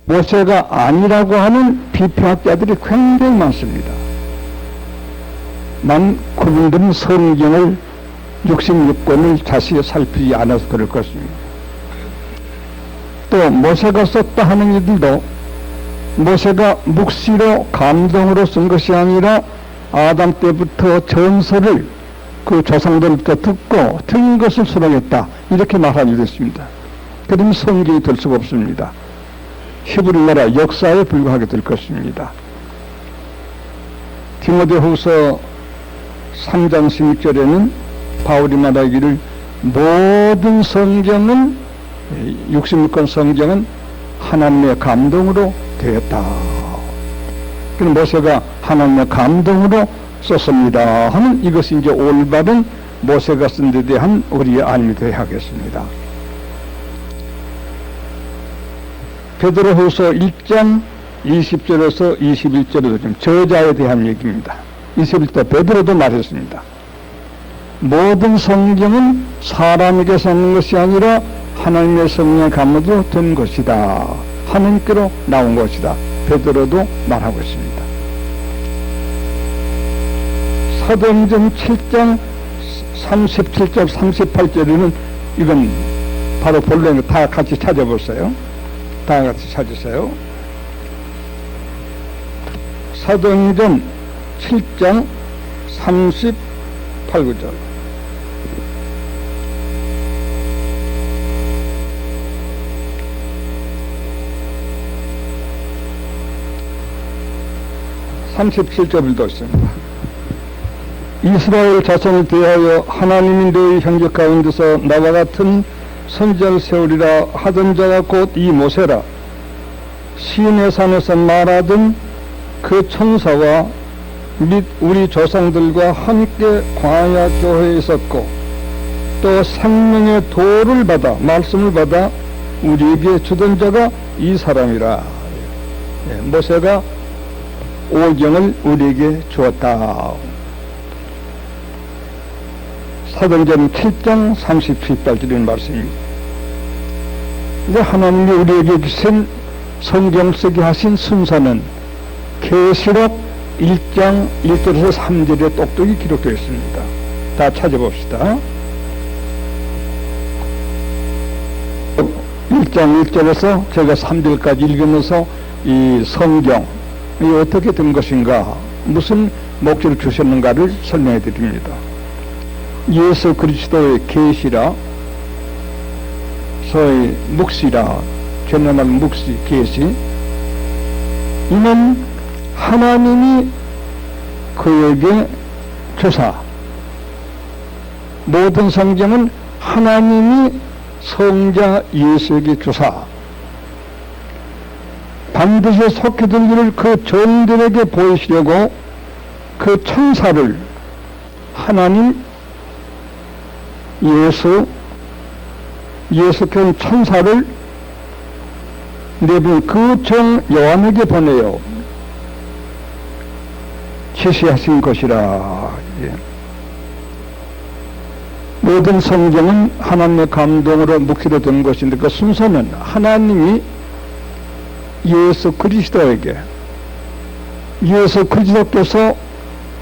모세가 아니라고 하는 비평학자들이 굉장히 많습니다. 그분들은 성경을 66권을 자세히 살피지 않아서 그럴 것입니다. 또 모세가 썼다 하는 이들도 모세가 묵시로 감동으로 쓴 것이 아니라 아담 때부터 전설을 그 조상들부터 듣고 틀린 것을 수록했다, 이렇게 말하기도 했습니다. 그러면 성경이 될 수가 없습니다. 히브리 나라 역사에 불과하게 될 것입니다. 디모데후서 3장 16절에는 바울이 말하기를 모든 성경은 66권 성경은 하나님의 감동으로 되었다. 그럼 모세가 하나님의 감동으로 썼습니다 하면 이것이 이제 올바른 모세가 쓴 데 대한 우리의 알미 되어야 하겠습니다. 베드로후서 1장 20절에서 21절에도 좀 저자에 대한 얘기입니다. 21절 베드로도 말했습니다. 모든 성경은 사람에게 쓰는 것이 아니라 하나님의 성령의 감으로 된 것이다. 하나님께로 나온 것이다. 베드로도 말하고 있습니다. 사도행전 7장 37절 38절에는 이건 바로 본론에 다 같이 찾아보세요. 다 같이 찾으세요. 사도행전 7장 38, 9절. (37절도) 있습니다. 이스라엘 자손을 대하여 하나님이 너희 형제 가운데서 나와 같은 선지자를 세우리라 하던 자가 곧 이 모세라. 시내 산에서 말하던 그 천사와 및 우리 조상들과 함께 광야 교회에 있었고 또 생명의 도를 받아 말씀을 받아 우리에게 주던 자가 이 사람이라. 모세가 오경을 우리에게 주었다. 사도행전 7장 37절인 말씀입니다. 이제 하나님이 우리에게 주신 성경 쓰게 하신 순서는 계시록 1장 1절에서 3절에 똑똑히 기록되어 있습니다. 다 찾아봅시다. 1장 1절에서 제가 3절까지 읽으면서 이 성경이 어떻게 된 것인가, 무슨 목적을 주셨는가를 설명해 드립니다. 예수 그리스도의 계시라, 소위 묵시라, 전날 묵시, 계시, 이는 하나님이 그에게 주사, 모든 성경은 하나님이 성자 예수에게 주사 반드시 속해들 일을 그 종들에게 보이시려고 그 천사를 하나님 예수께는 천사를 내분 그 종 요한에게 보내요 지시하신 것이라. 모든 성경은 하나님의 감동으로 묵시로 된 것인데 그 순서는 하나님이 예수 그리스도에게, 예수 그리스도께서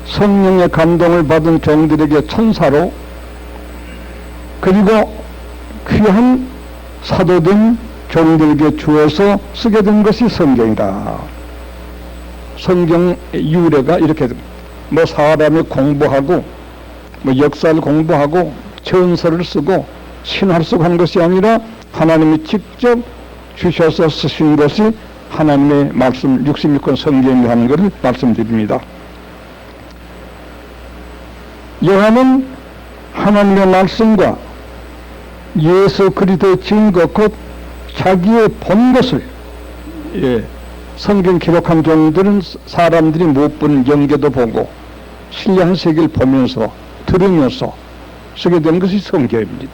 성령의 감동을 받은 종들에게 천사로, 그리고 귀한 사도된 종들에게 주어서 쓰게 된 것이 성경이다. 성경 유래가 이렇게 뭐 사람이 공부하고 뭐 역사를 공부하고 전설을 쓰고 신화를 쓰고 하는 것이 아니라 하나님이 직접 주셔서 쓰신 것이 하나님의 말씀 66권 성경이라는 것을 말씀드립니다. 요한은 하나님의 말씀과 예수 그리스도의 증거 곧 자기의 본 것을, 성경 기록한 종들은 사람들이 못 본 영계도 보고 신령 세계를 보면서 들으면서 쓰게 된 것이 성경입니다.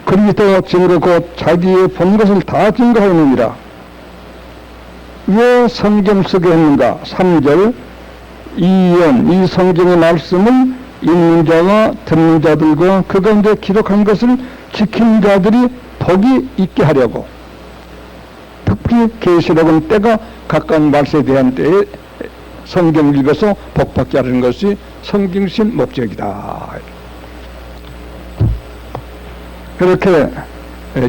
그리스도 증거 곧 자기의 본 것을 다 증거하느니라. 왜 성경 쓰게 했는가? 3절 이 성경의 말씀을 읽는 자와 듣는 자들과 그 가운데 기록한 것을 지킨 자들이 복이 있게 하려고. 계시록은 때가 가까운 말세에 대한 때에 성경 읽어서 복받게 하는 것이 성경신 목적이다. 그렇게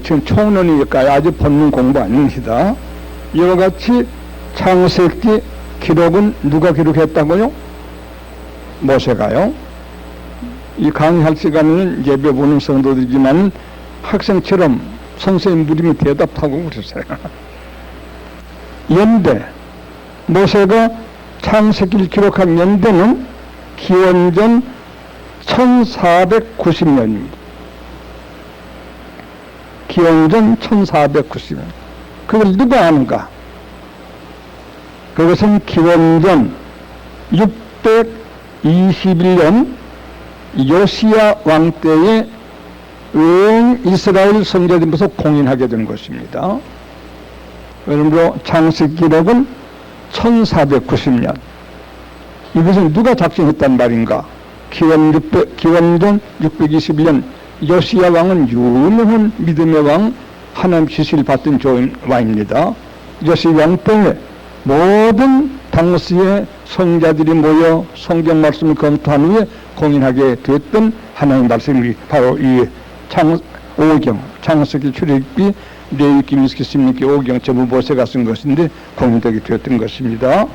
지금 총론이니까 아주 본문 공부 아닙니다. 이와 같이 창세기 기록은 누가 기록했다고요? 모세가요. 이 강의할 시간에는 예배 보는 성도들이지만 학생처럼 선생님 물으면 대답하고 그랬어요. 연대, 모세가 창세기를 기록한 연대는 기원전 1490년입니다. 기원전 1490년. 그걸 누가 아는가? 그것은 기원전 621년 요시야 왕 때에 온 이스라엘 선지자들로서 공인하게 된 것입니다. 그러므로 창세기 기록은 1490년. 이것은 누가 작성했단 말인가? 기원전 621년 요시야 왕은 유명한 믿음의 왕, 하나님 지시를 받던 왕입니다. 요시야 왕 때에 모든 당시의 선지자들이 모여 성경 말씀을 검토한 후에 공인하게 됐던 하나님 말씀이 바로 이 오경, 창세기, 출애굽기, 레위기, 민수기, 신명기, 오경 전부 모세가 쓴 것인데 공인되게 되었던 것입니다.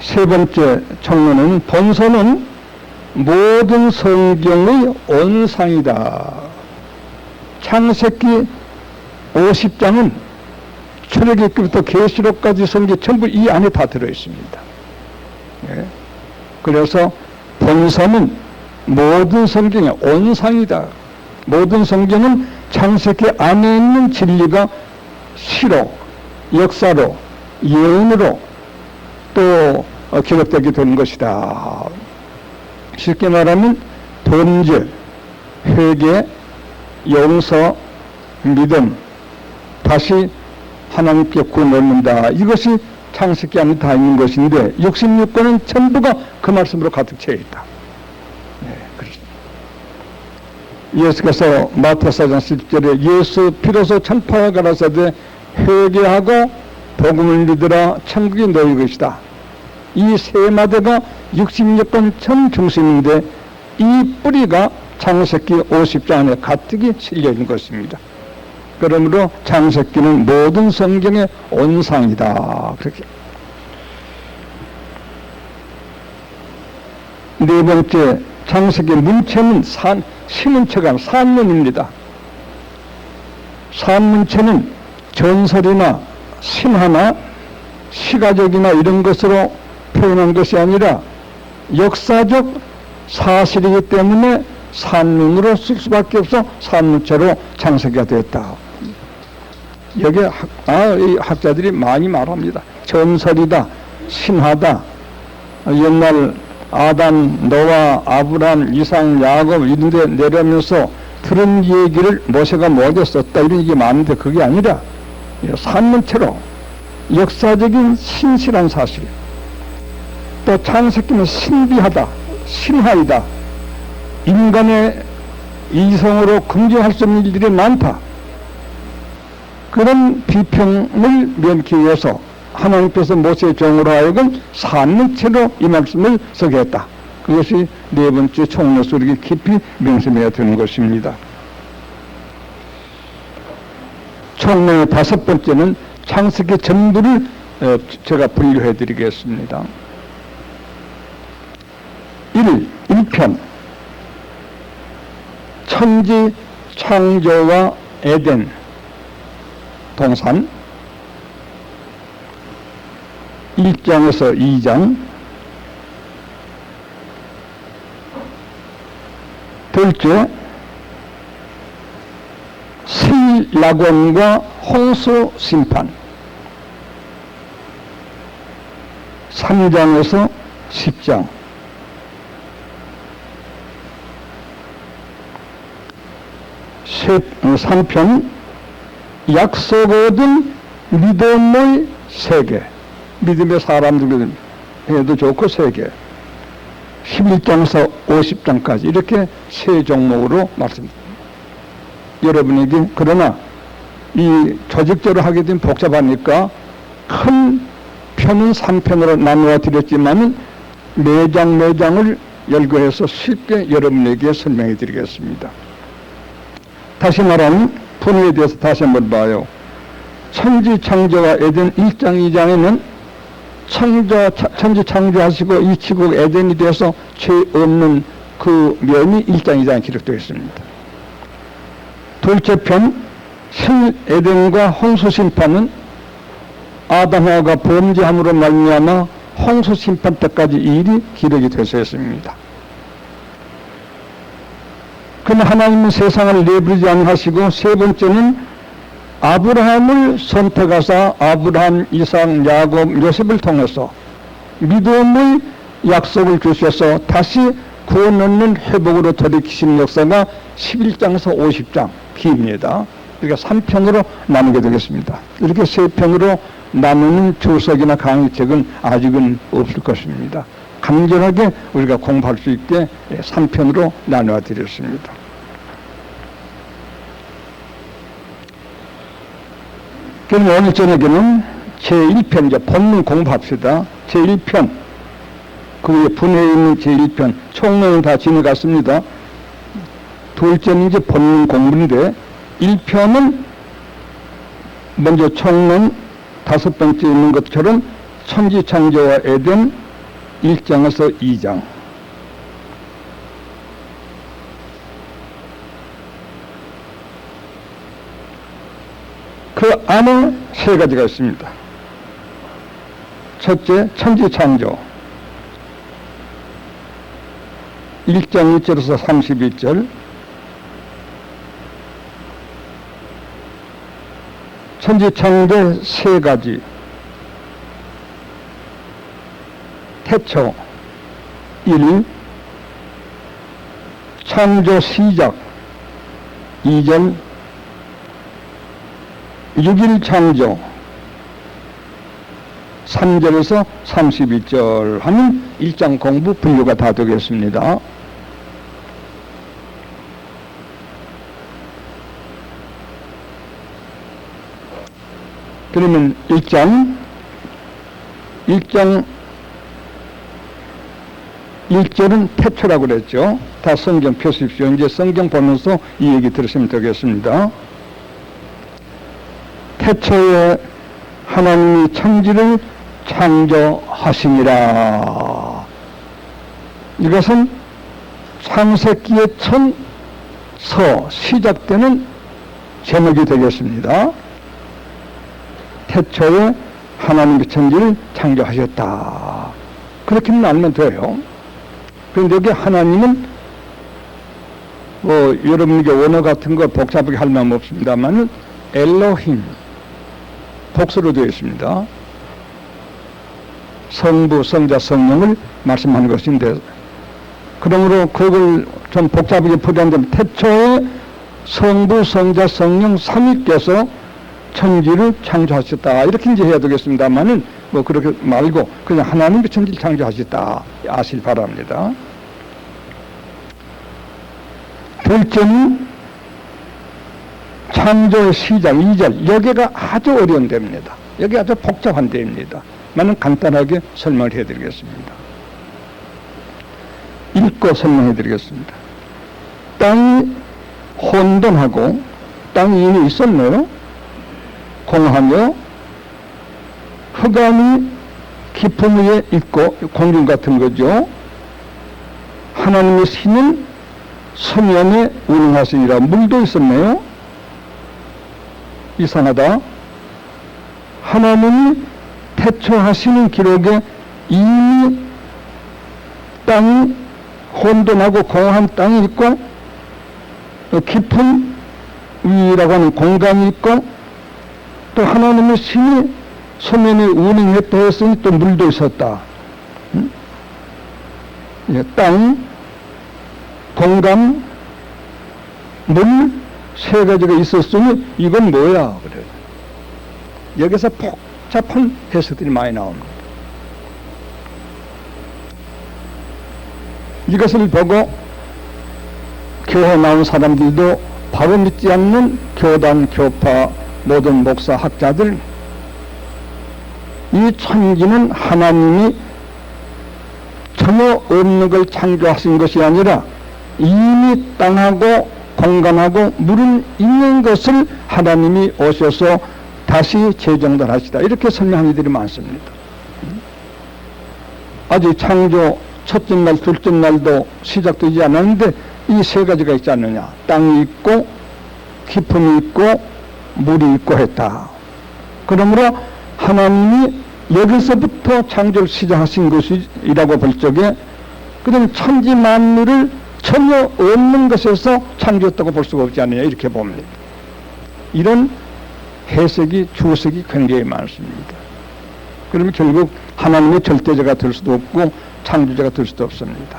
세 번째 총론은 본서는 모든 성경의 원상이다. 창세기 50장은 출애굽기부터 계시록까지 성경 전부 이 안에 다 들어있습니다. 예. 그래서 본서는 모든 성경의 원상이다. 모든 성경은 창세기 안에 있는 진리가 시로, 역사로, 예언으로 또 기록되게 되는 것이다. 쉽게 말하면 범죄, 회개, 용서, 믿음, 다시 하나님께 구원 얻는다. 이것이 창세기 안에 다 있는 것인데 66권은 전부가 그 말씀으로 가득 채 있다. 네, 그렇습니다. 예수께서 마태사 4장 10절에 예수 비로소 천파가 가라사대 회개하고 복음을 믿으라 천국이 너희 것이다. 이 세 마디가 66권 전 중심인데 이 뿌리가 창세기 50장 안에 가득히 실려 있는 것입니다. 그러므로 창세기는 모든 성경의 원상이다. 그렇게. 네 번째, 창세기 문체는 시문체가 산문입니다. 산문체는 전설이나 신화나 시가적이나 이런 것으로 표현한 것이 아니라 역사적 사실이기 때문에 산문으로 쓸 수밖에 없어 산문체로 창세기가 되었다. 여기에 이 학자들이 많이 말합니다. 전설이다, 신화다. 옛날 아담, 노아, 아브람, 이삭, 야곱 이런 데 내려오면서 들은 얘기를 모세가 모두 썼다 이런 얘기 많은데 그게 아니라 산문체로 역사적인 신실한 사실, 또 창세기는 신비하다, 신화이다, 인간의 이성으로 긍정할 수 없는 일들이 많다. 그런 비평을 면하기 위해서 하나님께서 모세의 종으로 하여금 산문체로 이 말씀을 쓰게 했다. 그것이 네 번째 총론에서 우리에게 깊이 명심해야 되는 것입니다. 총론의 다섯 번째는 창세기 전부를 제가 분류해 드리겠습니다. 1편 천지 창조와 에덴 동산 1장에서 2장 둘째 신라곤과 홍수 심판 3장에서 10장 3편 약속 얻은 믿음의 세계, 믿음의 사람들 해도 좋고 세계 11장에서 50장까지 이렇게 세 종목으로 말씀드립니다. 여러분에게 그러나 이 조직적으로 하게 되면 복잡하니까 큰 편은 3편으로 나누어 드렸지만 매장을 열거해서 쉽게 여러분에게 설명해 드리겠습니다. 다시 말하면 분해에 대해서 다시 한번 봐요. 천지창조와 에덴 1장 2장에는 천지 창조하시고 이 지구가 에덴이 되어서 죄 없는 그 면이 1장 2장에 기록되어 있습니다. 둘째 편 에덴과 홍수 심판은 아담하와가 범죄함으로 말미암아 홍수 심판 때까지 이 일이 기록이 되어 있습니다. 그러나 하나님은 세상을 내버리지 않으시고 세 번째는 아브라함을 선택하사 아브라함, 이삭, 야곱, 요셉을 통해서 믿음의 약속을 주셔서 다시 구원 얻는 회복으로 돌이키시는 역사가 11장에서 50장 기입니다. 그러니까 3편으로 나누게 되겠습니다. 이렇게 3편으로 나누는 주석이나 강의책은 아직은 없을 것입니다. 간절하게 우리가 공부할 수 있게 3편으로 나누어 드렸습니다. 그럼 오늘 저녁에는 제1편, 이제 본문 공부합시다. 제1편, 그 위에 분해에 있는 제1편, 총론은 다 지나갔습니다. 둘째는 이제 본문 공부인데, 1편은 먼저 총론 5번째 있는 것처럼 천지창조와 에덴 1장에서 2장. 그 안에 세 가지가 있습니다. 첫째, 천지창조. 1장 1절에서 32절. 천지창조 세 가지. 태초 1, 창조 시작 2절, 6일 창조 3절에서 32절 하면 1장 공부 분류가 다 되겠습니다. 그러면 1장 1절은 태초라고 그랬죠. 다 성경 펴십시오. 이제 성경 보면서 이 얘기 들으시면 되겠습니다. 태초에 하나님이 천지를 창조하시니라. 이것은 창세기의 첫서 시작되는 제목이 되겠습니다. 태초에 하나님이 천지를 창조하셨다. 그렇게만 알면 돼요. 그런데 여기 하나님은 여러분에게 원어 같은 거 복잡하게 할 마음 없습니다만 엘로힘 복수로 되어 있습니다. 성부, 성자, 성령을 말씀하는 것인데, 그러므로 그걸 좀 복잡하게 풀이한다면 태초에 성부, 성자, 성령 삼위께서 천지를 창조하셨다. 이렇게 이제 해야 되겠습니다만은 그렇게 말고 그냥 하나님이 천지를 창조하셨다 아실 바랍니다. 둘째는 창조의 시작 2절. 여기가 아주 어려운 데입니다. 여기 아주 복잡한 데입니다. 나는 간단하게 설명을 해드리겠습니다. 읽고 설명해 드리겠습니다. 땅이 혼돈하고 땅이 이미 있었네요. 공하며 흑암이 깊음 위에 있고 공중 같은 거죠. 하나님의 신은 서면에 운행하시니라. 물도 있었네요. 이상하다. 하나님이 태초하시는 기록에 이미 땅이 혼돈하고 공한 땅이 있고 깊은 위라고 하는 공간이 있고 또 하나님의 신이 소면에 운행했다 했으니 또 물도 있었다. 땅, 공간, 물 세 가지가 있었으니 이건 뭐야? 그래. 여기서 복잡한 해석들이 많이 나옵니다. 이것을 보고 교회 나온 사람들도 바로 믿지 않는 교단, 교파, 모든 목사 학자들, 이 천지는 하나님이 전혀 없는 걸 창조하신 것이 아니라 이미 땅하고 공간하고 물은 있는 것을 하나님이 오셔서 다시 재정돈하시다, 이렇게 설명하는 이들이 많습니다. 아직 창조 첫째 날, 둘째 날도 시작되지 않았는데 이 세 가지가 있지 않느냐. 땅이 있고 깊음이 있고 물이 있고 했다. 그러므로 하나님이 여기서부터 창조를 시작하신 것이라고 볼 적에 그런 천지 만물을 전혀 없는 것에서 창조했다고 볼 수가 없지 않느냐, 이렇게 봅니다. 이런 해석이, 주석이 굉장히 많습니다. 그러면 결국 하나님의 절대자가 될 수도 없고 창조자가 될 수도 없습니다.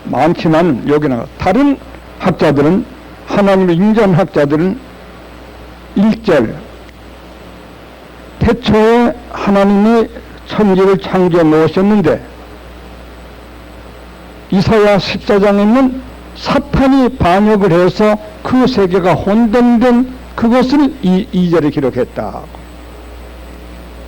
많지만 여기는 다른 학자들은, 하나님을 인정한 학자들은 1절 태초에 하나님이 천지를 창조해 놓으셨는데 이사야 14장에는 사탄이 반역을 해서 그 세계가 혼돈된 그것을 2절에 기록했다.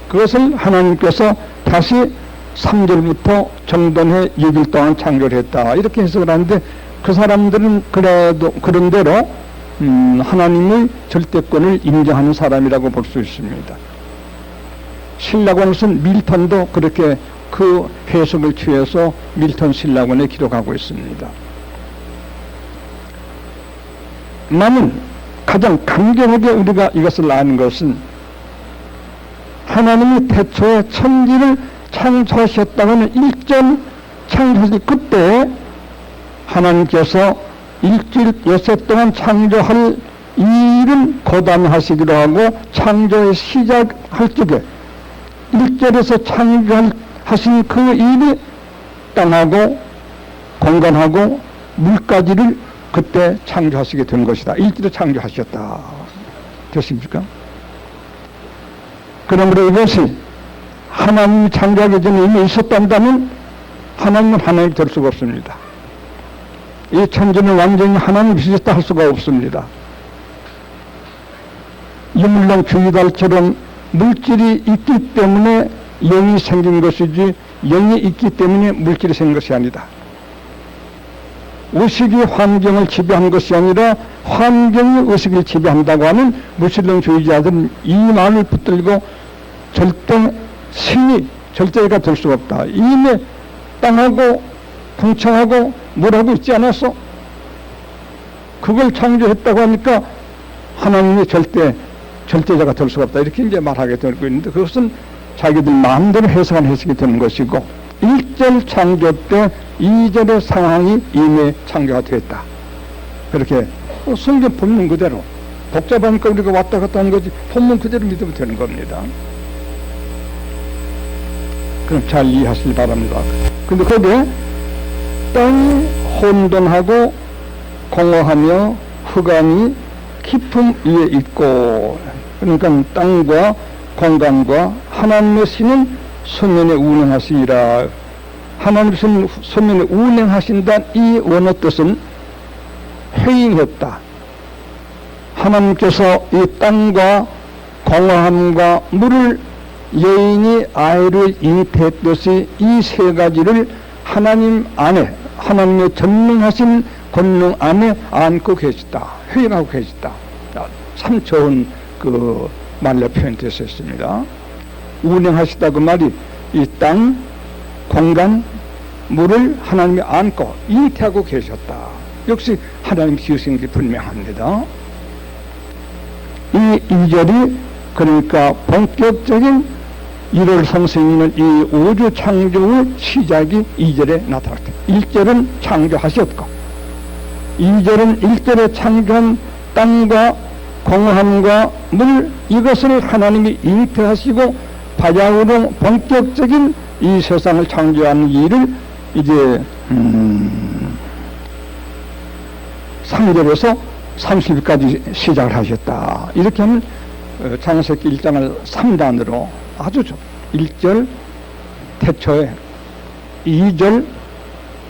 그것을 하나님께서 다시 3절부터 정돈해 6일 동안 창조를 했다, 이렇게 해석을 하는데, 그 사람들은 그래도 그런 대로 하나님의 절대권을 인정하는 사람이라고 볼 수 있습니다. 신라권을 쓴 밀턴도 그렇게 그 해석을 취해서 밀턴 신라권에 기록하고 있습니다. 나는 가장 강경하게 우리가 이것을 아는 것은 하나님이 태초에 천지를 창조하셨다고는 일전 창조하실 그때 하나님께서 일주일 여섯 동안 창조할 일은 고단하시기로 하고, 창조의 시작할 적에 일절에서 창조하신 그 일이 땅하고 공간하고 물까지를 그때 창조하시게 된 것이다. 일주일에 창조하셨다. 됐습니까? 그러므로 이것이 하나님이 창조하기 전에 이미 있었단다면 하나님은 하나님이 될 수가 없습니다. 이 천지는 완전히 하나님이 있었다 할 수가 없습니다. 유물론 주의달처럼 물질이 있기 때문에 영이 생긴 것이지 영이 있기 때문에 물질이 생긴 것이 아니다. 의식이 환경을 지배한 것이 아니라 환경이 의식을 지배한다고 하는 무신론주의자들은 이 말을 붙들고 절대 신이 절대가 될 수가 없다. 이미 땅하고 풍청하고 물하고 있지 않았어? 그걸 창조했다고 하니까 하나님이 절대자가 될 수가 없다, 이렇게 이제 말하게 되고 있는데, 그것은 자기들 마음대로 해석한 해석이 되는 것이고, 1절 창조 때 2절의 상황이 이미 창조가 되었다, 그렇게 성경 본문 그대로, 복잡하니까 우리가 왔다 갔다 하는 거지 본문 그대로 믿으면 되는 겁니다. 그럼 잘 이해하시기 바랍니다. 근데 거기에 땅이 혼돈하고 공허하며 흑암이 깊음 위에 있고, 그러니까 땅과 공간과 하나님의 신은 수면에 운행하시리라. 하나님의 신은 수면에 운행하신다, 이 원어 뜻은 회잉했다. 하나님께서 이 땅과 공허함과 물을 여인이 아이를 잉태했듯이 이 세 가지를 하나님 안에, 하나님의 전능하신 권능 안에 안고 계시다, 회의하고 계시다. 참 좋은 그 말로 표현되어 있습니다. 운행하시다, 그 말이 이 땅, 공간, 물을 하나님이 안고 잉태하고 계셨다. 역시 하나님 지으신 게 분명합니다. 이 2절이 그러니까 본격적인 1월 선생님은 이 우주 창조의 시작이 2절에 나타났다. 1절은 창조하셨고 2절은 1절에 창조한 땅과 공허함과 물, 이것을 하나님이 잉태하시고 바야흐로 본격적인 이 세상을 창조하는 일을 이제 3절에서 30일까지 시작을 하셨다. 이렇게 하면 창세기 1장을 3단으로 아주 좋. 1절 태초에, 2절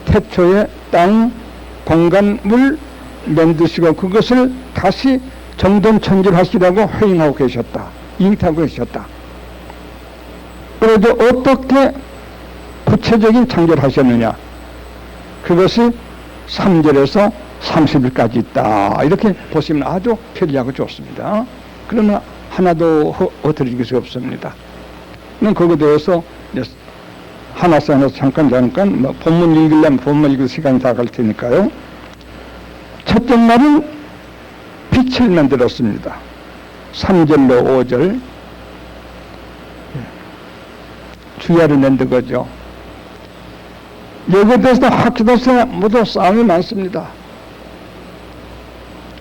태초에 땅, 공간, 물 만드시고 그것을 다시 정돈천질하시라고 회행하고 계셨다. 잉태하고 계셨다. 그래도 어떻게 구체적인 창조를 하셨느냐? 그것이 3절에서 30일까지 있다. 이렇게 보시면 아주 편리하고 좋습니다. 그러나 하나도 어드릴 것이 없습니다. 그거에 대해서 하나씩 잠깐 본문 읽으려면 본문 읽을 시간이 다 갈 테니까요. 첫째 날은 빛을 만들었습니다. 3절로 5절 주야를 만든 거죠. 여기에 대해서 학자들 모두 싸움이 많습니다.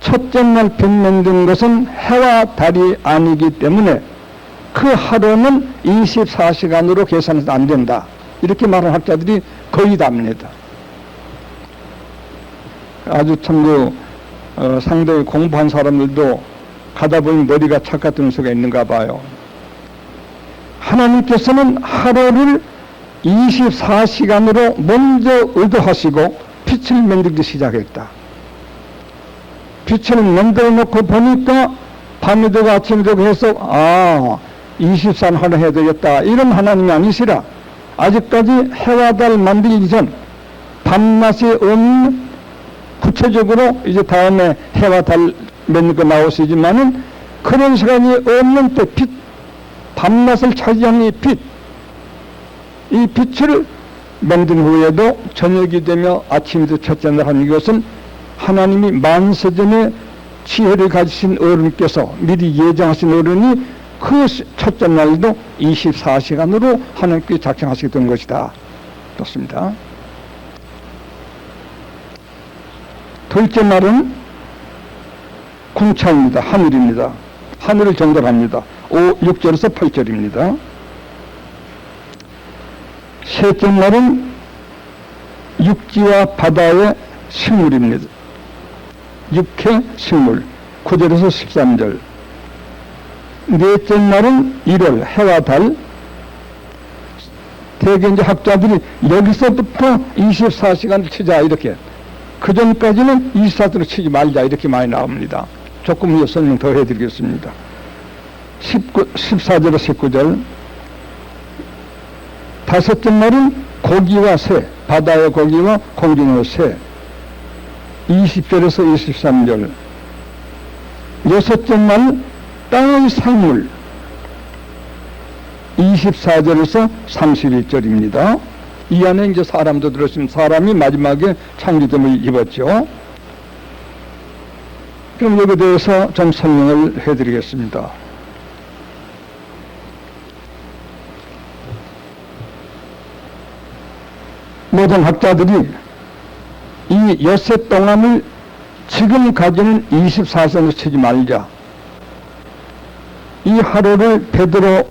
첫째 날 빛 만든 것은 해와 달이 아니기 때문에 그 하루는 24시간으로 계산해서 안 된다. 이렇게 말하는 학자들이 거의 답니다. 아주 참 상당히 공부한 사람들도 가다 보니 머리가 착각되는 수가 있는가 봐요. 하나님께서는 하루를 24시간으로 먼저 의도하시고 빛을 만들기 시작했다. 빛을 만들어 놓고 보니까 밤이 되고 아침이 되고 해서 24시간 하루 해야 되겠다. 이런 하나님이 아니시라. 아직까지 해와 달 만들기 전 밤낮이 없는, 구체적으로 이제 다음에 해와 달 만든 거 나오시지만은 그런 시간이 없는 때 빛, 밤낮을 차지하는 이 빛, 이 빛을 만든 후에도 저녁이 되며 아침이 되어 첫째 날 하는 것은 하나님이 만세전에 지혜를 가지신 어른께서 미리 예정하신 어른이 그 첫째 날도 24시간으로 하나님께 작정하시게 된 것이다. 그렇습니다. 둘째 날은 궁창입니다. 하늘입니다. 하늘을 정돈합니다. 6절에서 8절입니다. 셋째 날은 육지와 바다의 식물입니다. 육해 식물 9절에서 13절. 넷째 날은 일월 해와 달. 대개 이제 학자들이 여기서부터 24시간을 치자 이렇게, 그 전까지는 24시간으로 치지 말자 이렇게 많이 나옵니다. 조금 더 설명 더 해드리겠습니다. 14절에서 19절. 다섯째 날은 고기와 새, 바다의 고기와 공중의 새. 20절에서 23절. 여섯째 날 땅의 생물. 24절에서 31절입니다. 이 안에 이제 사람도 들었으면 사람이 마지막에 창조됨을 입었죠. 그럼 여기에 대해서 좀 설명을 해드리겠습니다. 모든 학자들이 이 엿새 동안을 지금 가지는 24시간으로 치지 말자. 이 하루를 베드로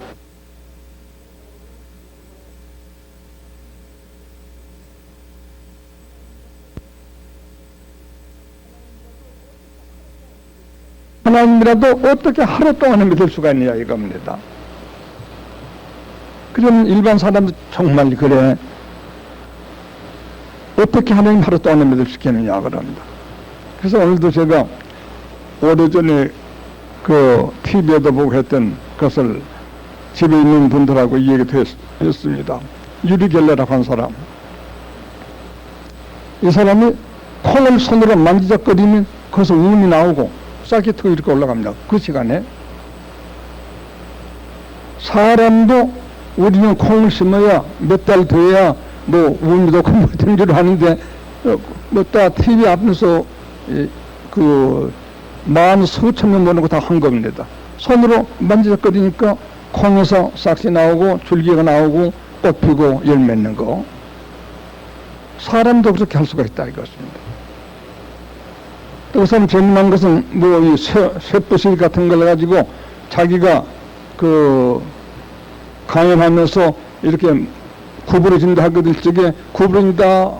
하나님이라도 어떻게 하루 동안에 믿을 수가 있느냐 이겁니다. 그럼 일반 사람도 정말 그래, 어떻게 하나님 하루 동안에 믿을 수 있겠느냐 그럽니다. 그래서 오늘도 제가 오래전에 그 TV에도 보고 했던 것을 집에 있는 분들하고 이 얘기도 했습니다. 유리겔레라고 한 사람. 이 사람이 콩을 손으로 만지작거리면 거기서 음이 나오고 싹이 턱 이렇게 올라갑니다. 그 시간에. 사람도 우리는 콩을 심어야 몇 달 돼야 뭐 음도 없고 뭐 된 줄 아는데 뭐 다 TV 앞에서 그 만 수천 명 보는 거 다 한 겁니다. 손으로 만지작거리니까 콩에서 싹이 나오고 줄기가 나오고 꽃 피고 열 맺는 거. 사람도 그렇게 할 수가 있다 이것입니다. 또 그 사람 재미난 것은 뭐 이 쇠부실 같은 걸 가지고 자기가 그 강연하면서 이렇게 구부러진다 하거든. 저게 구부러진다,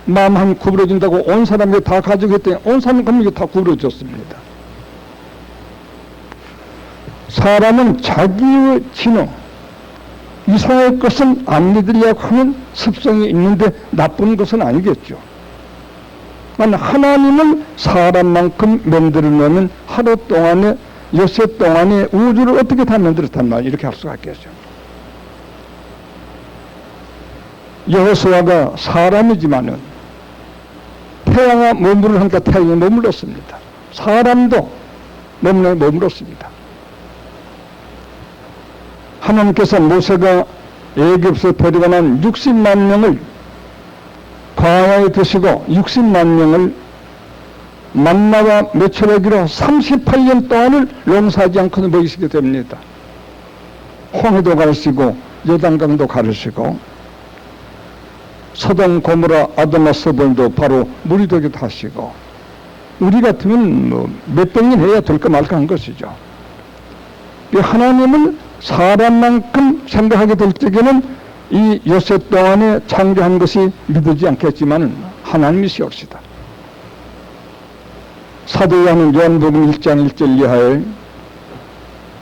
마음 한 구부러진다고 온 사람이 다 가지고 했더니 온 사람 감독이 다 구부러졌습니다. 사람은 자기의 진호, 이상할 것은 안 믿으려고 하는 습성이 있는데 나쁜 것은 아니겠죠. 하나님을 사람만큼 만들어 놓으면 하루 동안에 엿새 동안에 우주를 어떻게 다 만들었단 말이에요. 이렇게 할 수가 있겠죠. 여호수아가 사람이지만은 태양아 머무르 하니까 태양이 머물렀습니다. 사람도 몸에 머물렀습니다. 하나님께서 모세가 애굽에서 데려가 난 60만 명을 광야에 두시고 60만 명을 만나와 메추라기로 38년 동안을 농사하지 않고 먹이시게 됩니다. 홍해도 가르시고 요단강도 가르시고 소돔 고모라 아도마 서볼도 바로 물이 되기도 하시고 우리 같으면 뭐 몇백 년 해야 될까 말까 한 것이죠. 하나님을 사람만큼 생각하게 될 적에는 이 엿새 동안에 창조한 것이 믿어지지 않겠지만 하나님이시옵시다. 사도 요한은 요한복음 1장 1절 이하에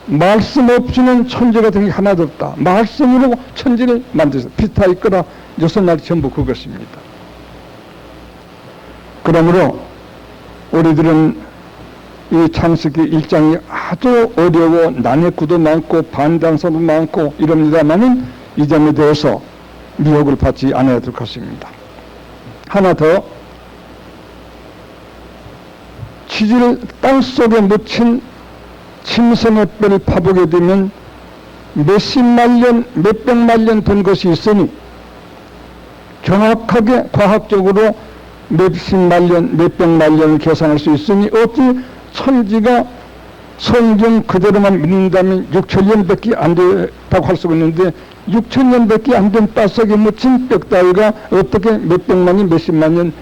말씀 없이는 천재 같은 게 하나도 없다. 말씀으로 천지를 만드셨다. 피타 있거나 여섯 날이 전부 그것입니다. 그러므로 우리들은 이 창세기 1장이 아주 어려워 난해구도 많고 반단서도 많고 이럽니다만은 이 점에 대해서 미혹을 받지 않아야 될 것입니다. 하나 더, 치즈를 땅속에 묻힌 침성의 뼈를 파보게 되면 몇십만 년, 몇백만 년 된 것이 있으니 정확하게 과학적으로 몇십만 년, 몇백만 년을 계산할 수 있으니 어찌 천지가 성경 그대로만 믿는다면 6천년밖에 안 됐다고 할 수가 있는데 6천년밖에 안 된 뼛속에 묻힌 뼈다귀가 어떻게 몇백만 년, 몇십만 년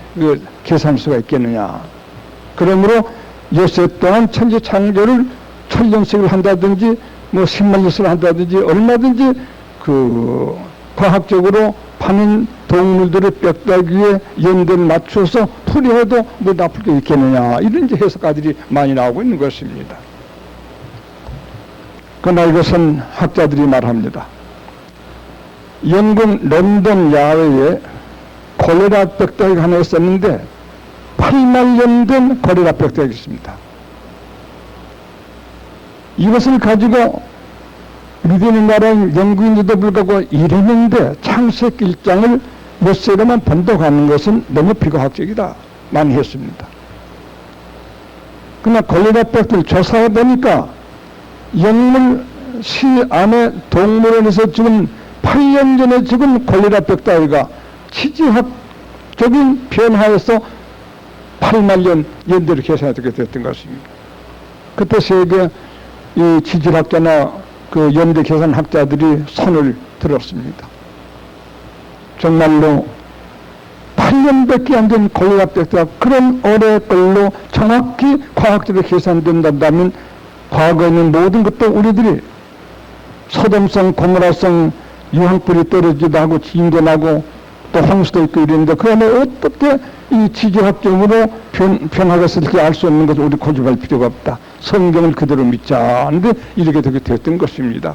계산할 수가 있겠느냐. 그러므로 엿새 동안 천지 창조를 천년씩을 한다든지 뭐 10만 년씩을 한다든지 얼마든지 그 과학적으로 파는 동물들의 뼈다귀에 연대를 맞춰서 풀이해도 뭐 나쁠 게 있겠느냐 이런 이제 해석가들이 많이 나오고 있는 것입니다. 그러나 이것은 학자들이 말합니다. 영국 런던 야외에 콜레라 뼈다귀가 하나 있었는데 8만 년 된 콜레라 뼈다귀가 있습니다. 이것을 가지고 믿는 나라인 영국인들도 불구하고 이랬는데 창세기 1장을 엿새로만 번독하는 것은 너무 비과학적이다 많이 했습니다. 그러나 콜레라 뼈다귀를 조사해 보니까 영물시 안에 동물원에서 죽은 8년 전에 죽은 콜레라 뼈다귀가 치즈학적인 변화에서 8만 년 연대로 계산하게 됐던 것입니다. 그때 세계 이 지질학자나 그 연대 계산학자들이 손을 들었습니다. 정말로 8년밖에 안 된 콜레라 뼈다귀가 그런 오래 걸로 정확히 과학적으로 계산된다면 과거에는 모든 것도 우리들이 소돔성, 고모라성 유황불이 떨어지기도 하고 진전하고 또 홍수도 있고 이랬는데 그 안에 어떻게 이 지질학적으로 변화가 있을지 알 수 없는 것을 우리 고집할 필요가 없다. 성경을 그대로 믿자 하는데 이렇게 되게 됐던 것입니다.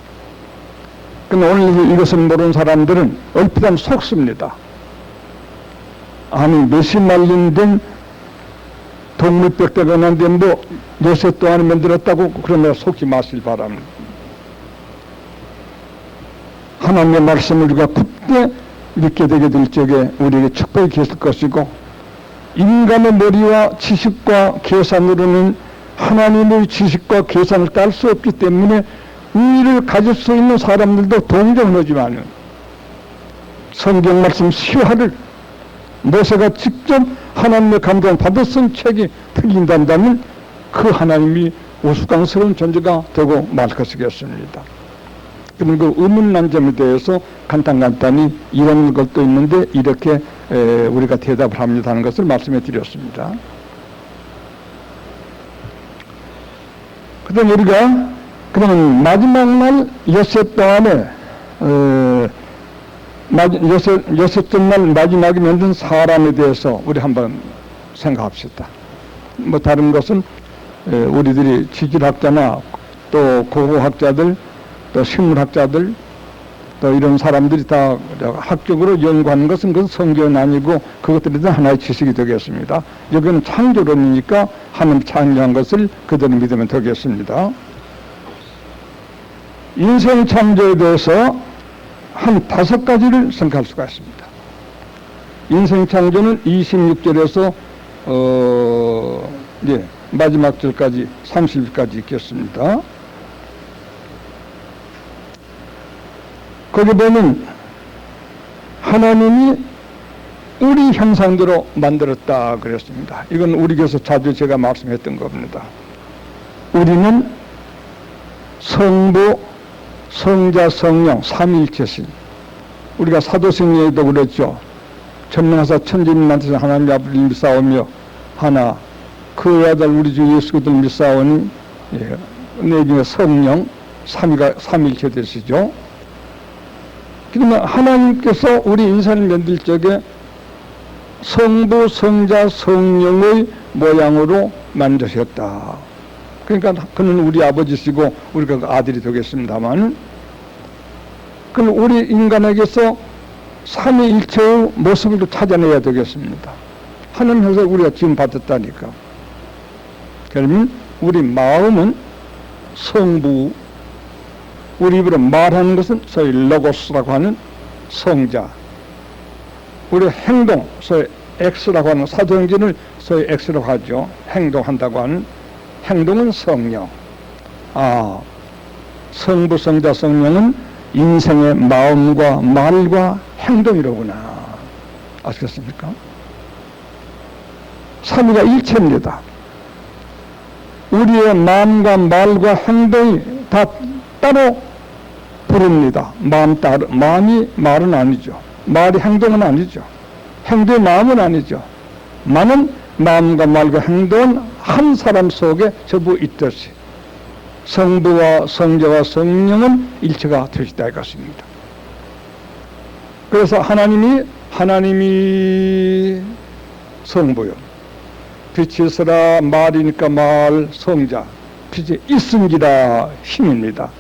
그런데 오늘 이것을 모르는 사람들은 얼핏하면 속습니다. 아니 몇십만 년 된 동물 뼈다귀가 났는데 뭐 엿새 동안에 만들었다고 그러면 속지 마시길 바랍니다. 하나님의 말씀을 우리가 굳게 믿게 되게 될 적에 우리에게 축복이 계실 것이고 인간의 머리와 지식과 계산으로는 하나님의 지식과 계산을 딸 수 없기 때문에 의의를 가질 수 있는 사람들도 동정을 하지만 성경 말씀 시화를 모세가 직접 하나님의 감동을 받아 쓴 책이 틀린다면 그 하나님이 우스꽝스러운 존재가 되고 말 것이겠습니다. 그리고 의문난점에 대해서 간단히 이런 것도 있는데 이렇게 우리가 대답을 합니다 하는 것을 말씀해 드렸습니다. 그 다음에 우리가 그러면 마지막 날 엿새 동안에 엿새째 날 마지막에 만든 사람에 대해서 우리 한번 생각합시다. 뭐 다른 것은 우리들이 지질학자나 또 고고학자들 또 식물학자들 또 이런 사람들이 다 합격으로 연구하는 것은 그건 성경은 아니고 그것들이 다 하나의 지식이 되겠습니다. 여기는 창조론이니까 하나님 창조한 것을 그대로 믿으면 되겠습니다. 인생 창조에 대해서 한 5가지를 생각할 수가 있습니다. 인생 창조는 26절에서 마지막 절까지 30절까지 있겠습니다. 거기 보면 하나님이 우리 형상대로 만들었다 그랬습니다. 이건 우리 교회에서 자주 제가 말씀했던 겁니다. 우리는 성부, 성자, 성령, 삼위일체신. 우리가 사도행전에도 그랬죠. 천명하사 천지민한테서 하나님 아버지를 믿사오며 하나 그 아들 우리 주 예수 그리스도를 믿사오니 내 중에 성령 삼위일체 되시죠. 그러면 하나님께서 우리 인간을 만들 적에 성부, 성자, 성령의 모양으로 만드셨다. 그러니까 그는 우리 아버지시고 우리가 그 아들이 되겠습니다만, 그럼 우리 인간에게서 삼위일체의 모습을 찾아내야 되겠습니다. 하나님 형상을 우리가 지금 받았다니까. 그러면 우리 마음은 성부, 우리 입으로 말하는 것은 소위 로고스라고 하는 성자, 우리 행동, 소위 X라고 하는 사도행전을 소위 X라고 하죠. 행동한다고 하는 행동은 성령. 성부, 성자, 성령은 인생의 마음과 말과 행동이로구나. 아시겠습니까? 삼위가 일체입니다. 우리의 마음과 말과 행동이 다 따로 부릅니다. 마음이 말은 아니죠. 말이 행동은 아니죠. 행동이 마음은 아니죠. 마음과 말과 행동은 한 사람 속에 전부 있듯이 성부와 성자와 성령은 일체가 되시다 이것입니다. 그래서 하나님이 성부요. 빛이 있으라 말이니까 말, 성자. 빛이 있음이라 힘입니다.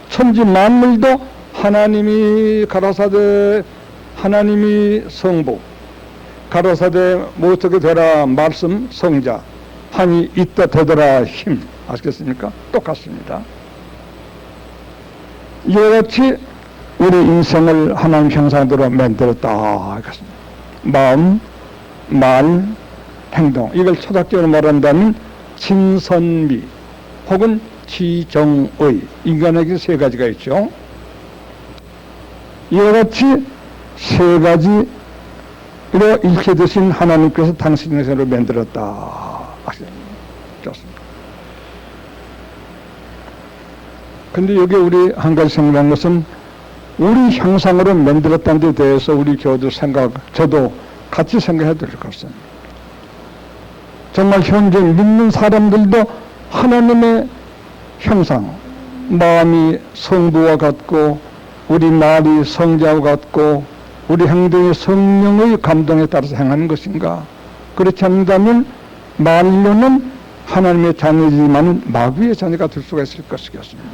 천지 만물도 하나님이 가라사대 하나님이 성부, 가라사대 어떻게 되라 말씀 성자, 한이 있다 되더라 힘. 아시겠습니까? 똑같습니다. 이와 같이 우리 인생을 하나님 형상대로 만들었다 이것입니다. 마음, 말, 행동, 이걸 초작적으로 말한다면 진선미 혹은 지정의, 인간에게 3가지가 있죠. 이와 같이 3가지로 일체되신 하나님께서 당신의 생을 만들었다. 좋습니다. 근데 여기 우리 한 가지 생각한 것은 우리 형상으로 만들었다는 데 대해서 우리 교우들 저도 같이 생각해야 될 것은, 정말 현재 믿는 사람들도 하나님의 형상, 마음이 성부와 같고 우리 말이 성자와 같고 우리 행동이 성령의 감동에 따라서 행하는 것인가? 그렇지 않다면 말로는 하나님의 자녀이지만 마귀의 자녀가 될 수가 있을 것이겠습니다.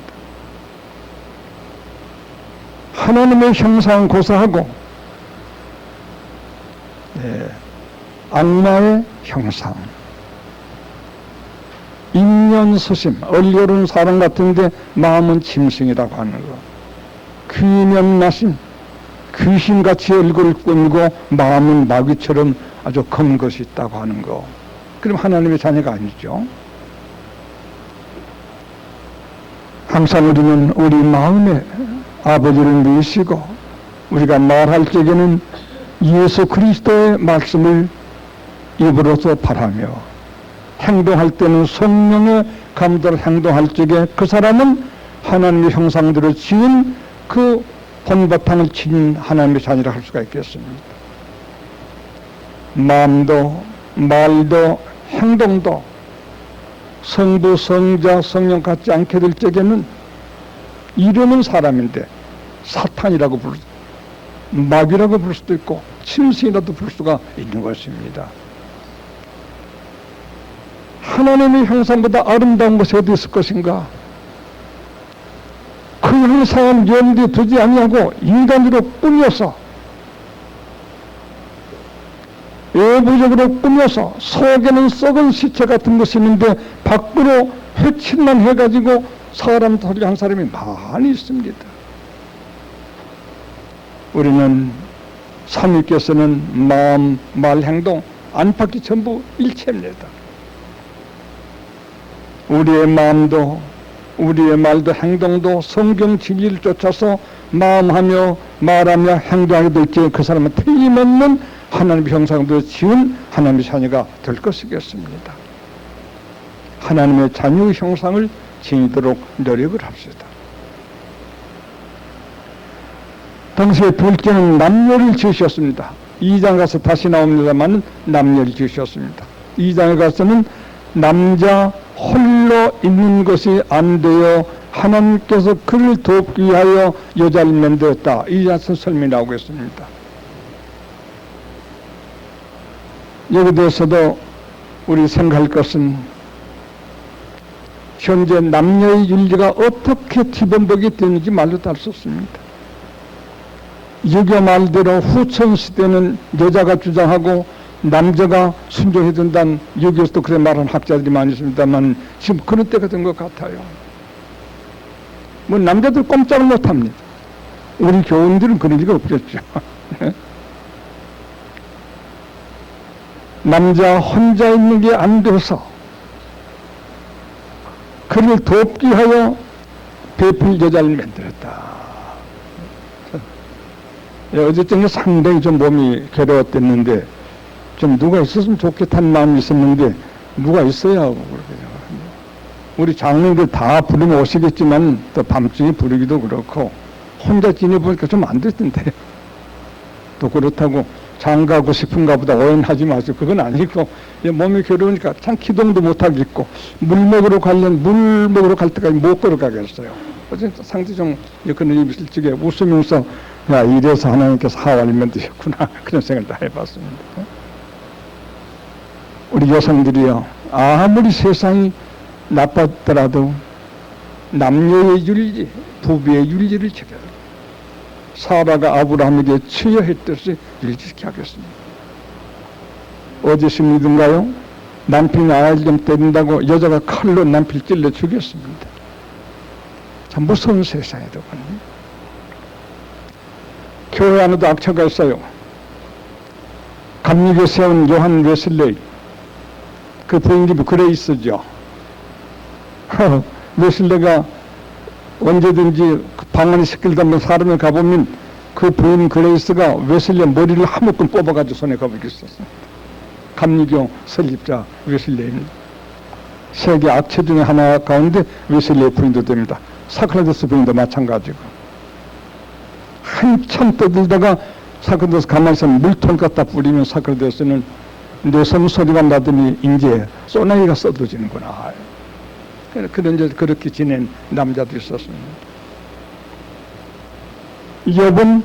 하나님의 형상 고사하고 악마의 형상, 인연소심, 얼려른 사람 같은데 마음은 짐승이라고 하는 거, 귀면나심, 귀신같이 얼굴을 꾸미고 마음은 마귀처럼 아주 검은 것이 있다고 하는 거, 그럼 하나님의 자녀가 아니죠. 항상 우리는 우리 마음에 아버지를 믿으시고 우리가 말할 적에는 예수 그리스도의 말씀을 입으로서 바라며 행동할 때는 성령의 감동을 행동할 적에 그 사람은 하나님의 형상대로 지은 그 본바탕을 지닌 하나님의 자녀라 할 수가 있겠습니다. 마음도 말도 행동도 성부, 성자, 성령 같지 않게 될 적에는 이름은 사람인데 사탄이라고 부를 수도, 마귀라고 부를 수도 있고 짐승이라도 부를 수가 있는 것입니다. 하나님의 형상보다 아름다운 것이 어디 있을 것인가? 그 형상을 염두에 두지 아니하고 인간으로 꾸며서, 외부적으로 꾸며서 속에는 썩은 시체 같은 것이 있는데 밖으로 해칠만 해가지고 사람 한 사람이 많이 있습니다. 우리는 삼위께서는 마음, 말, 행동, 안팎이 전부 일체입니다. 우리의 마음도, 우리의 말도, 행동도 성경 진리를 쫓아서 마음하며 말하며 행동하게 될 때 그 사람은 틀림없는 하나님의 형상으로 지은 하나님의 자녀가 될 것이겠습니다. 하나님의 자녀의 형상을 지니도록 노력을 합시다. 당시에 둘째는 남녀를 지으셨습니다. 2장 가서 다시 나옵니다만 남녀를 지으셨습니다. 2장에 가서는 남자 홀로 있는 것이 안 되어 하나님께서 그를 돕기 위하여 여자를 만들었다. 이 장에서 설명이 나오고 있습니다. 여기 대해서도 우리 생각할 것은 현재 남녀의 윤리가 어떻게 뒤범벅이 되는지 말로도 알 수 없습니다. 유교 말대로 후천시대는 여자가 주장하고 남자가 순종해야 된다는 유교에서도 그래 말하는 학자들이 많이 있습니다만 지금 그런 때가 된 것 같아요. 뭐 남자들 꼼짝을 못합니다. 우리 교원들은 그런 리가 없겠죠. 남자 혼자 있는 게 안 돼서 그를 돕기 위하여 베풀 여자를 만들었다. 어쨌든 상당히 좀 몸이 괴로웠댔는데 좀 누가 있었으면 좋겠다는 마음이 있었는데 누가 있어야 하고 그렇게 생각합니다. 우리 장로님들 다 부르면 오시겠지만 또 밤중에 부르기도 그렇고 혼자 지내보니까 좀 안 됐던데 또 그렇다고 장가고 싶은가 보다 오해하지 마시고 그건 아니고 몸이 괴로우니까 참 기동도 못하겠고 물 먹으러 갈 때까지 못 걸어가겠어요. 어쨌든 상대 좀 그런 일이 있을 적에 웃으면서 야 이래서 하나님께서 하와를 만드셨구나 그런 생각을 다 해봤습니다. 우리 여성들이요 아무리 세상이 나빴더라도 남녀의 윤리, 부부의 윤리를 지켜야 합니다. 사라가 아브라함에게 처여했듯이 일지키게 하겠습니다. 어디서 믿은가요? 남편이 아이를 좀 때린다고 여자가 칼로 남편을 찔러 죽였습니다. 참 무서운 세상이더군요. 교회 안에도 악처가 있어요. 감리교 세운 요한 웨슬레이 그 부인집이 그레이스죠. 웨슬레가 언제든지 방언이 시끌다면 사람을 가보면 그 부인 그레이스가 웨슬레 머리를 한 묶음 뽑아가지고 손에 가보고 있었어요. 감리교 설립자 웨슬레입니다. 세계 악체 중에 하나 가운데 웨슬레의 부인도 됩니다. 사크라데스 부인도 마찬가지고. 한참 떠들다가 사크라데스 가만히 있으면 물통 갖다 뿌리면 사크라데스는 뇌성 소리가 나더니 이제 소나기가 쏟아지는구나. 그렇게 지낸 남자도 있었습니다. 욥은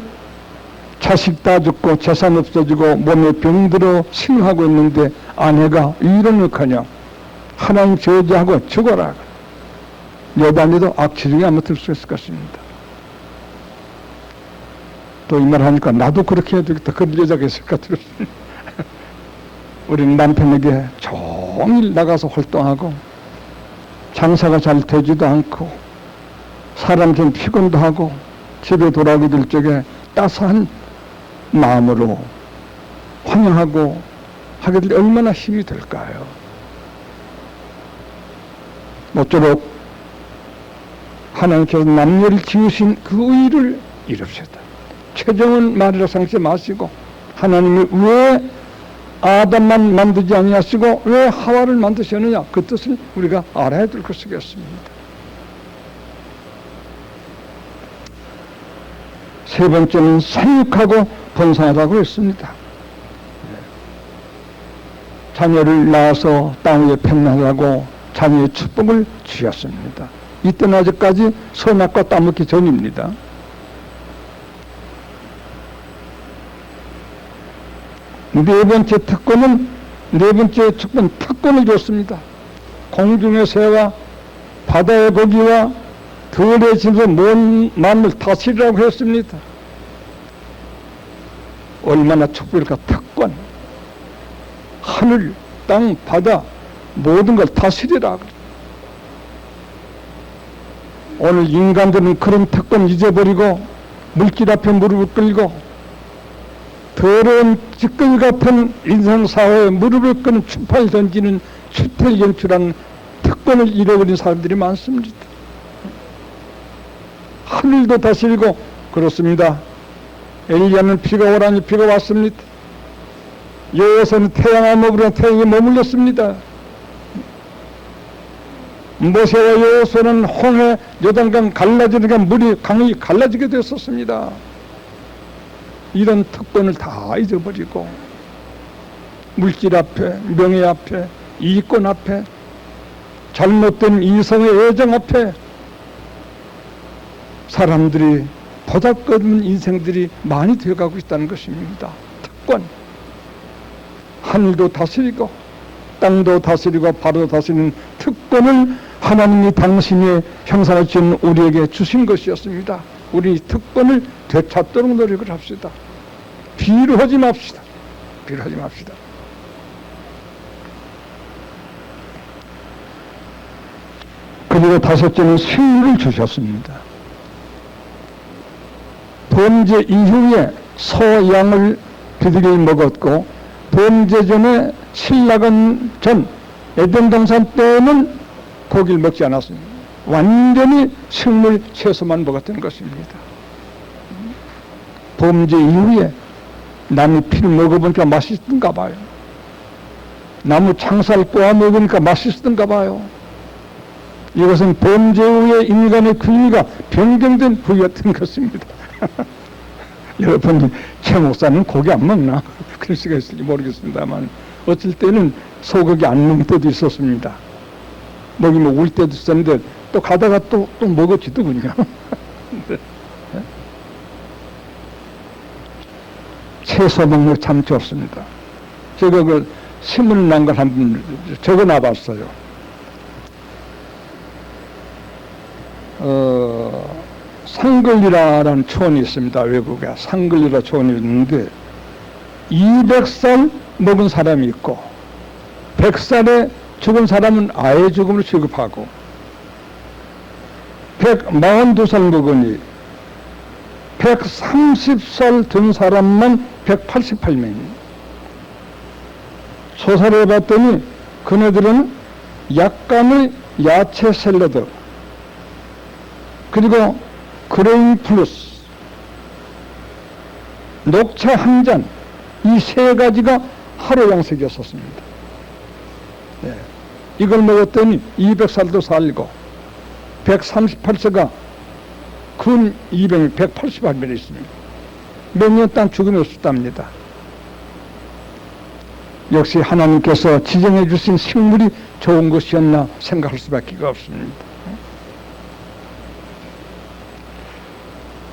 자식 다 죽고 재산 없어지고 몸에 병들어 치유하고 있는데 아내가 이러니까요 하나님 저주하고 죽어라. 욥 안에도 악취 중에 아마 들 수 있을 것입니다. 또 이 말 하니까 나도 그렇게 해야 되겠다. 그런 여자가 있을까 들었습니다. 우리는 남편에게 종일 나가서 활동하고 장사가 잘 되지도 않고 사람 좀 피곤도 하고 집에 돌아오게 될 적에 따스한 마음으로 환영하고 하게 될 얼마나 힘이 될까요? 모쪼록 하나님께서 남녀를 지으신 그 의를 이룹시다. 최종은 말이라 생각하지 마시고 하나님이 왜 아담만 만들지 아니하시고 왜 하와를 만드셨느냐 그 뜻을 우리가 알아야 될 것이겠습니다. 세 번째는 생육하고 번성하라고 했습니다. 자녀를 낳아서 땅 위에 편하라고 자녀의 축복을 주셨습니다. 이때는 아직까지 선악과 따먹기 전입니다. 네 번째 특권은 네 번째 특권을 줬습니다. 공중의 새와 바다의 고기와 덜에 짐서 만물 다스리라고 했습니다. 얼마나 축복일까. 특권, 하늘, 땅, 바다 모든 걸 다스리라. 오늘 인간들은 그런 특권 잊어버리고 물길 앞에 무릎을 꿇고 더러운 찌꺼기 같은 인생사회에 무릎을 꿇는 추파를 던지는 추태연출한 특권을 잃어버린 사람들이 많습니다. 하늘도 다스리고 그렇습니다. 엘리야는 비가 오라니 비가 왔습니다. 여호와께서는 태양아 머무르라 태양이 머물렀습니다. 모세와 여호수아는 홍해 요단강 갈라지니까 물이 강이 갈라지게 됐었습니다. 이런 특권을 다 잊어버리고 물질 앞에, 명예 앞에, 이권 앞에, 잘못된 이성의 애정 앞에 사람들이 보잘것없는 인생들이 많이 되어가고 있다는 것입니다. 특권, 하늘도 다스리고 땅도 다스리고 바다도 다스리는 특권을 하나님이 당신의 형상을 지은 우리에게 주신 것이었습니다. 우리 특권을 되찾도록 노력을 합시다. 비루하지 맙시다. 비루하지 맙시다. 그리고 다섯째는 승리를 주셨습니다. 범죄 이후에 소양을 그들이 먹었고 범죄 전에 신라건 전 에덴 동산 때는 고기를 먹지 않았습니다. 완전히 식물 채소만 먹었던 것입니다. 범죄 이후에 남의 피를 먹어보니까 맛있던가 봐요. 나무 창살 꼬아 먹으니까 맛있던가 봐요. 이것은 범죄 후에 인간의 근위가 변경된 후였던 것입니다. 여러분, 최 목사는 고기 안 먹나? 그럴 수가 있을지 모르겠습니다만 어쩔 때는 소고기 안 먹을 때도 있었습니다. 먹이 먹을 때도 있었는데 또 가다가 또 먹어지더군요. 채소 먹는 거 참 좋습니다. 제가 그 신문 난 걸 한번 적어놔 봤어요. 상글리라라는 초원이 있습니다. 외국에 상글리라 초원이 있는데 200살 먹은 사람이 있고 100살에 죽은 사람은 아예 죽음을 취급하고 142살 먹으니 130살 된 사람만 188명입니다. 조사를 해봤더니 그네들은 약간의 야채 샐러드 그리고 그레인 플러스 녹차 한 잔 이 세 가지가 하루 양식이었었습니다. 네. 이걸 먹었더니 200살도 살고 138세가 근 188명 있습니다. 몇 년 동안 죽음이 없었답니다. 역시 하나님께서 지정해 주신 식물이 좋은 것이었나 생각할 수밖에 없습니다.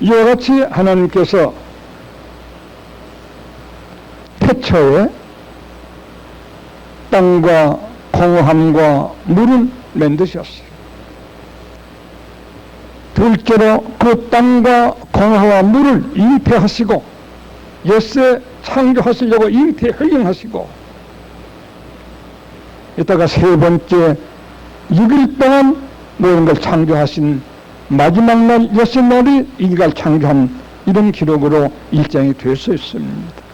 이와 같이 하나님께서 태초에 땅과 공함과 물은 만드셨어요. 둘째로 그 땅과 공화와 물을 잉태하시고 엿새 창조하시려고 잉태 흘링하시고 이따가 세 번째 6일 동안 모든 걸 창조하신 마지막 날 엿새 날이 인간을 창조한 이런 기록으로 일장이 될 수 있습니다.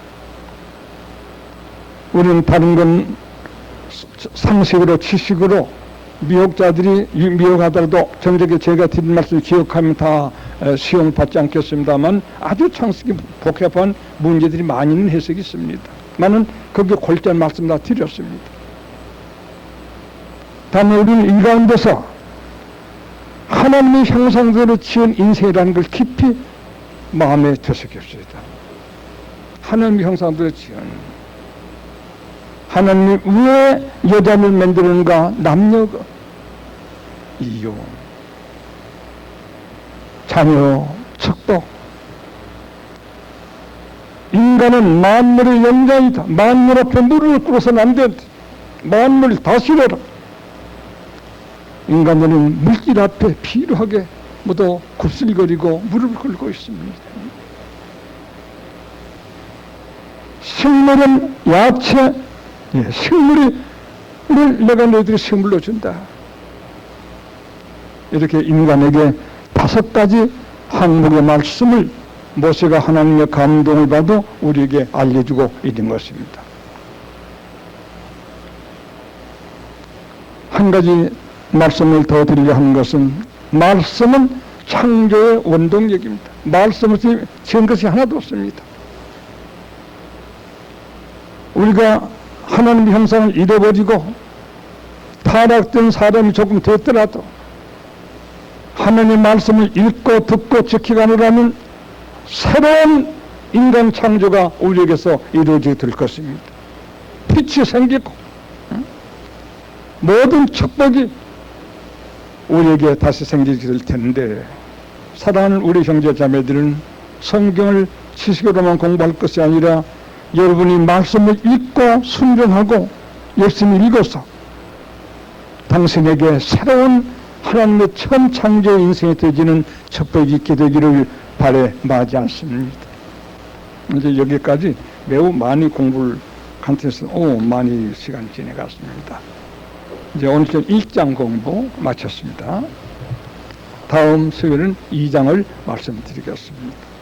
우리는 다른 건 상식으로 지식으로 미혹자들이 미혹하더라도 정적에 제가 드린 말씀을 기억하면 다 시험을 받지 않겠습니다만 아주 창식이 복잡한 문제들이 많이 있는 해석이 있습니다. 나는 거기에 골자의 말씀 다 드렸습니다. 다만 우리는 이 가운데서 하나님의 형상대로 지은 인생이라는 걸 깊이 마음에 되새깁시다. 하나님의 형상대로 지은 하나님이 왜 여자를 만드는가? 남녀 이유, 자녀, 축복. 인간은 만물의 영장이다. 만물 앞에 무릎을 꿇어서는 안 된다. 만물을 다스려라. 인간들은 물질 앞에 비루하게 모두 굽슬거리고 무릎을 꿇고 있습니다. 식물은 야채, 식물을 내가 너희들이 식물로 준다. 이렇게 인간에게 5가지 항목의 말씀을 모세가 하나님의 감동을 받아 우리에게 알려주고 있는 것입니다. 한 가지 말씀을 더 드리려 하는 것은, 말씀은 창조의 원동력입니다. 말씀 없이 지은 것이 하나도 없습니다. 우리가 하나님의 형상을 잃어버리고 타락된 사람이 조금 됐더라도 하나님의 말씀을 읽고 듣고 지켜가느라면 새로운 인간 창조가 우리에게서 이루어지게 될 것입니다. 빛이 생기고 모든 축복이 우리에게 다시 생기게 될 텐데, 사랑하는 우리 형제 자매들은 성경을 지식으로만 공부할 것이 아니라 여러분이 말씀을 읽고 순종하고 열심히 읽어서 당신에게 새로운 하나님의 처음 창조 인생이 되어지는 축복이 있게 되기를 바래 마지 않습니다. 이제 여기까지 매우 많이 공부를 간단해서 많이 시간이 지나갔습니다. 이제 오늘 1장 공부 마쳤습니다. 다음 수요일은 2장을 말씀드리겠습니다.